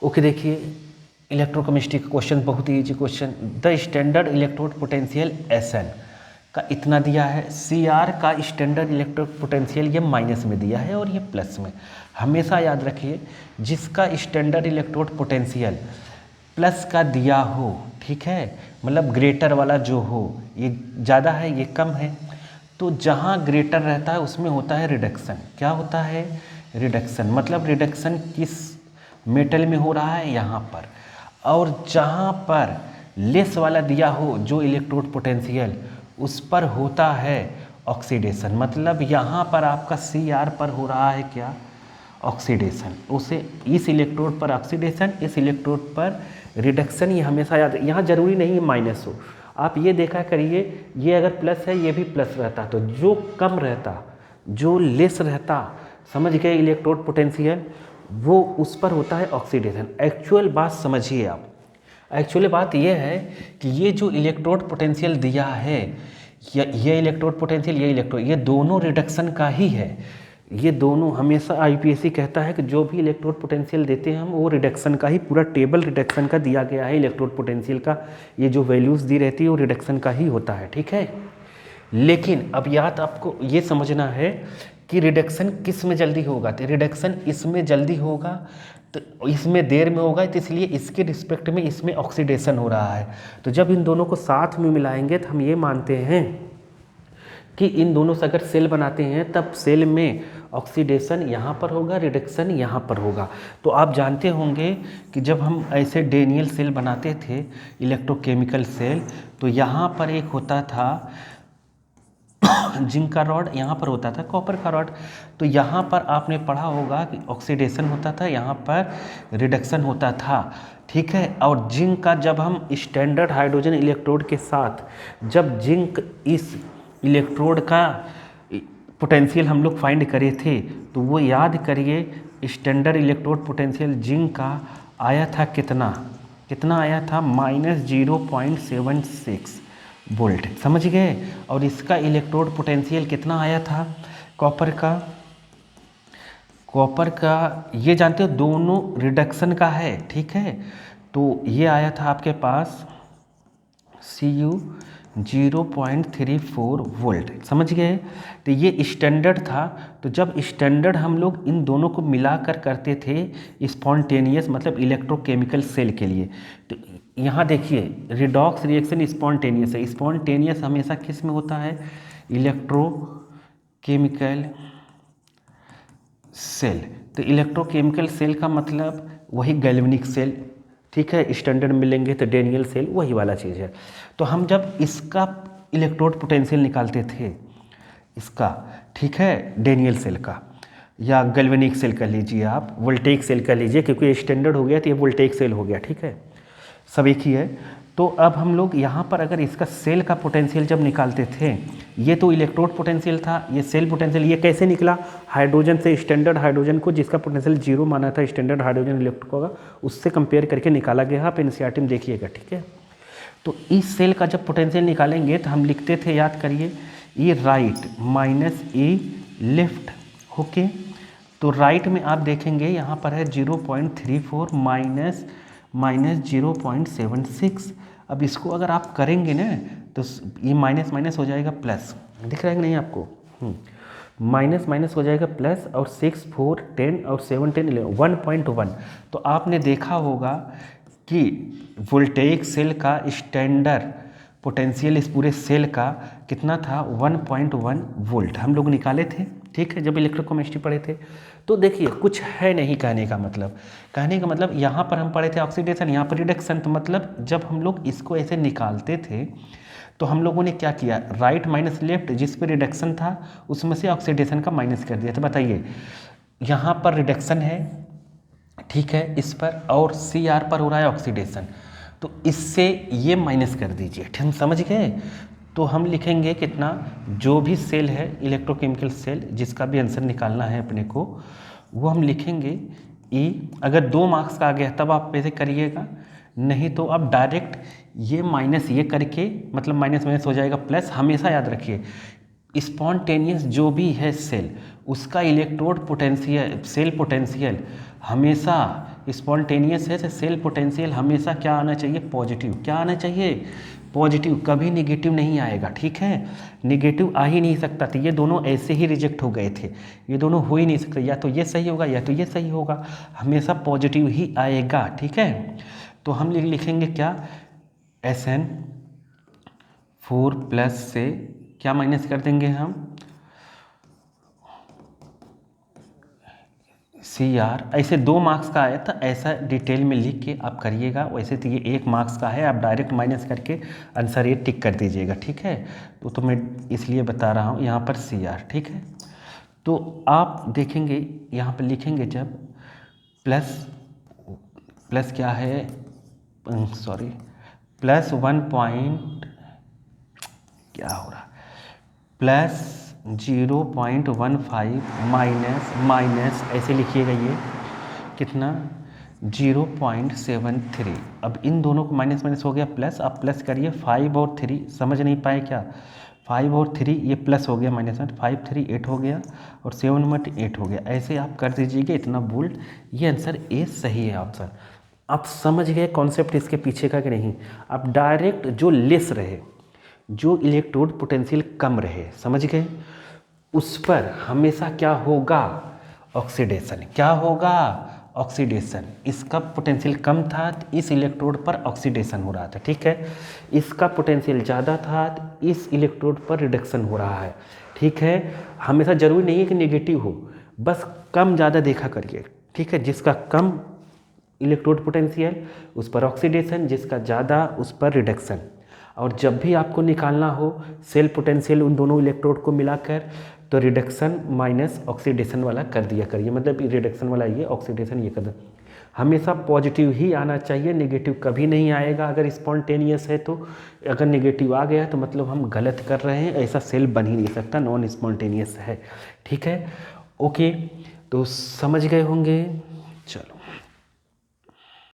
Okay, देखिए electrochemistry का question बहुत ही easy question. The standard electrode potential Sn का इतना दिया है, Cr का स्टैंडर्ड इलेक्ट्रोड पोटेंशियल ये माइनस में दिया है और ये प्लस में। हमेशा याद रखिए जिसका स्टैंडर्ड इलेक्ट्रोड पोटेंशियल प्लस का दिया हो, ठीक है, मतलब ग्रेटर वाला जो हो, ये ज़्यादा है ये कम है, तो जहाँ ग्रेटर रहता है उसमें होता है रिडक्शन। क्या होता है? रिडक्शन। मतलब रिडक्शन किस मेटल में हो रहा है? यहाँ पर। और जहाँ पर लेस वाला दिया हो जो इलेक्ट्रोड पोटेंशियल, उस पर होता है ऑक्सीडेशन। मतलब यहाँ पर आपका Cr पर हो रहा है क्या? ऑक्सीडेशन। उसे इस इलेक्ट्रोड पर ऑक्सीडेशन, इस इलेक्ट्रोड पर रिडक्शन। ये हमेशा याद, यहाँ जरूरी नहीं है माइनस हो। आप ये देखा करिए, ये अगर प्लस है ये भी प्लस रहता, तो जो कम रहता, जो लेस रहता, समझ गए, इलेक्ट्रोड पोटेंशियल, वो उस पर होता है ऑक्सीडेशन। एक्चुअल बात समझिए आप। एक्चुअली बात ये है कि ये जो इलेक्ट्रोड पोटेंशियल दिया है, ये इलेक्ट्रोड पोटेंशियल, ये इलेक्ट्रोड, ये दोनों रिडक्शन का ही है। ये दोनों हमेशा आईपीएससी कहता है कि जो भी इलेक्ट्रोड पोटेंशियल देते हैं हम, वो रिडक्शन का ही, पूरा टेबल रिडक्शन का दिया गया है। इलेक्ट्रोड पोटेंशियल का ये जो वैल्यूज़ दी रहती है वो रिडक्शन का ही होता है, ठीक है। लेकिन अब याद आपको ये समझना है कि रिडक्शन किस में जल्दी होगा। तो रिडक्शन इसमें जल्दी होगा, तो इसमें देर में होगा, तो इसलिए इसके रिस्पेक्ट में इसमें ऑक्सीडेशन हो रहा है। तो जब इन दोनों को साथ में मिलाएंगे तो हम ये मानते हैं कि इन दोनों से अगर सेल बनाते हैं तब सेल में ऑक्सीडेशन यहाँ पर होगा, रिडक्शन यहाँ पर होगा। तो आप जानते होंगे कि जब हम ऐसे डेनियल सेल बनाते थे, इलेक्ट्रोकेमिकल सेल, तो यहाँ पर एक होता था जिंक का रॉड, यहाँ पर होता था कॉपर का रॉड। तो यहाँ पर आपने पढ़ा होगा कि ऑक्सीडेशन होता था, यहाँ पर रिडक्शन होता था, ठीक है। और जिंक का जब हम स्टैंडर्ड हाइड्रोजन इलेक्ट्रोड के साथ, जब जिंक इस इलेक्ट्रोड का पोटेंशियल हम लोग फाइंड करे थे, तो वो याद करिए स्टैंडर्ड इलेक्ट्रोड पोटेंशियल जिंक का आया था कितना आया था? -0.76 वोल्ट, समझ गए। और इसका इलेक्ट्रोड पोटेंशियल कितना आया था कॉपर का ये जानते हो दोनों रिडक्शन का है, ठीक है। तो ये आया था आपके पास Cu 0.34 वोल्ट, समझ गए। तो ये स्टैंडर्ड था। तो जब स्टैंडर्ड हम लोग इन दोनों को मिलाकर करते थे स्पॉन्टेनियस, मतलब इलेक्ट्रोकेमिकल सेल के लिए, तो यहाँ देखिए रिडॉक्स रिएक्शन स्पॉन्टेनियस है। स्पॉन्टेनियस हमेशा किस में होता है? Electrochemical cell. तो इलेक्ट्रोकेमिकल सेल का मतलब वही गैल्वेनिक सेल, ठीक है। स्टैंडर्ड मिलेंगे तो डेनियल सेल, वही वाला चीज़ है। तो हम जब इसका इलेक्ट्रोड पोटेंशियल निकालते थे, इसका, ठीक है, डेनियल सेल का या गैल्वेनिक सेल कर लीजिए आप, वोल्टेइक सेल कर लीजिए, क्योंकि ये स्टैंडर्ड हो गया तो ये वोल्टेइक सेल हो गया, ठीक है, सब एक ही है। तो अब हम लोग यहाँ पर अगर इसका सेल का पोटेंशियल जब निकालते थे, ये तो इलेक्ट्रोड पोटेंशियल था, ये सेल पोटेंशियल, ये कैसे निकला? हाइड्रोजन से, स्टैंडर्ड हाइड्रोजन को जिसका पोटेंशियल 0 माना था स्टैंडर्ड हाइड्रोजन इलेक्ट्रोड का, उससे कंपेयर करके निकाला गया। आप एनसीईआरटी में देखिएगा, ठीक है। तो इस सेल का जब पोटेंशियल निकालेंगे तो हम लिखते थे, याद करिए, E right -E left, okay. तो राइट में आप देखेंगे यहाँ पर है 0.34 माइनस 0.76। अब इसको अगर आप करेंगे ना तो ये माइनस माइनस हो जाएगा प्लस, दिख रहा है कि नहीं आपको? माइनस माइनस हो जाएगा प्लस, और 6 4 10 और 7 10 11 1.1। तो आपने देखा होगा कि वोल्टेइक सेल का स्टैंडर्ड पोटेंशियल इस पूरे सेल का कितना था? 1.1 वोल्ट हम लोग निकाले थे, ठीक है, जब इलेक्ट्रोकेमिस्ट्री पढ़े थे। तो देखिए कुछ है नहीं कहने का मतलब यहाँ पर हम पढ़े थे ऑक्सीडेशन, यहाँ पर रिडक्शन। तो मतलब जब हम लोग इसको ऐसे निकालते थे तो हम लोगों ने क्या किया? राइट माइनस लेफ्ट, जिस पर रिडक्शन था उसमें से ऑक्सीडेशन का माइनस कर दिया। तो बताइए यहाँ पर रिडक्शन है, ठीक है, इस पर, और Cr पर हो रहा है ऑक्सीडेशन, तो इससे ये माइनस कर दीजिए, ठीक है, समझ गए। तो हम लिखेंगे कितना? जो भी सेल है इलेक्ट्रोकेमिकल सेल, जिसका भी आंसर निकालना है अपने को, वो हम लिखेंगे E। अगर 2 मार्क्स का आ गया तब आप ऐसे करिएगा, नहीं तो आप डायरेक्ट ये माइनस ये करके, मतलब माइनस माइनस हो जाएगा प्लस। हमेशा याद रखिए स्पॉन्टेनियस जो भी है सेल, उसका इलेक्ट्रोड पोटेंशियल, सेल पोटेंशियल हमेशा स्पॉन्टेनियस है तो सेल पोटेंशियल हमेशा क्या आना चाहिए, पॉजिटिव। क्या आना चाहिए, पॉजिटिव, कभी निगेटिव नहीं आएगा, ठीक है। निगेटिव आ ही नहीं सकता, तो ये दोनों ऐसे ही रिजेक्ट हो गए थे, ये दोनों हो ही नहीं सकते, या तो ये सही होगा या तो ये सही होगा, हमेशा पॉजिटिव ही आएगा, ठीक है। तो हम लिखेंगे क्या, SN4 प्लस से क्या माइनस कर देंगे हम, CR। ऐसे 2 मार्क्स का आया था, ऐसा डिटेल में लिख के आप करिएगा। वैसे तो ये 1 मार्क्स का है, आप डायरेक्ट माइनस करके आंसर ये टिक कर दीजिएगा, ठीक है। तो मैं इसलिए बता रहा हूँ यहाँ पर CR, ठीक है। तो आप देखेंगे यहाँ पर लिखेंगे जब प्लस क्या है, सॉरी, प्लस 1 पॉइंट क्या हो रहा, प्लस 0.15 माइनस ऐसे लिखिएगा, ये कितना 0.73। अब इन दोनों को माइनस माइनस हो गया प्लस, आप प्लस करिए 5 और 3, समझ नहीं पाए क्या, 5 और 3 ये प्लस हो गया माइनस में, 5 3 8 हो गया और 7 मट 8 हो गया, ऐसे आप कर दीजिएगा इतना बोल्ड। ये आंसर ए सही है ऑप्शन। आप समझ गए कॉन्सेप्ट इसके पीछे का कि नहीं। आप डायरेक्ट जो लेस रहे, जो इलेक्ट्रोड पोटेंशियल कम रहे, समझ गए, उस पर हमेशा क्या होगा, ऑक्सीडेशन। क्या होगा, ऑक्सीडेशन। इसका पोटेंशियल कम था तो इस इलेक्ट्रोड पर ऑक्सीडेशन हो रहा था, ठीक है। इसका पोटेंशियल ज़्यादा था तो इस इलेक्ट्रोड पर रिडक्शन हो रहा है, ठीक है। हमेशा ज़रूरी नहीं है कि नेगेटिव हो, बस कम ज़्यादा देखा करिए, ठीक है। जिसका कम इलेक्ट्रोड पोटेंशियल उस पर ऑक्सीडेशन, जिसका ज़्यादा उस पर रिडक्शन। और जब भी आपको निकालना हो सेल पोटेंशियल उन दोनों इलेक्ट्रोड को मिलाकर, तो रिडक्शन माइनस ऑक्सीडेशन वाला कर दिया करिए, मतलब रिडक्शन वाला ये, ऑक्सीडेशन ये कर दो। हमेशा पॉजिटिव ही आना चाहिए, नेगेटिव कभी नहीं आएगा अगर स्पॉन्टेनियस है तो। अगर नेगेटिव आ गया तो मतलब हम गलत कर रहे हैं, ऐसा सेल बन ही नहीं सकता, नॉन स्पॉन्टेनियस है, ठीक है। ओके, तो समझ गए होंगे, चलो।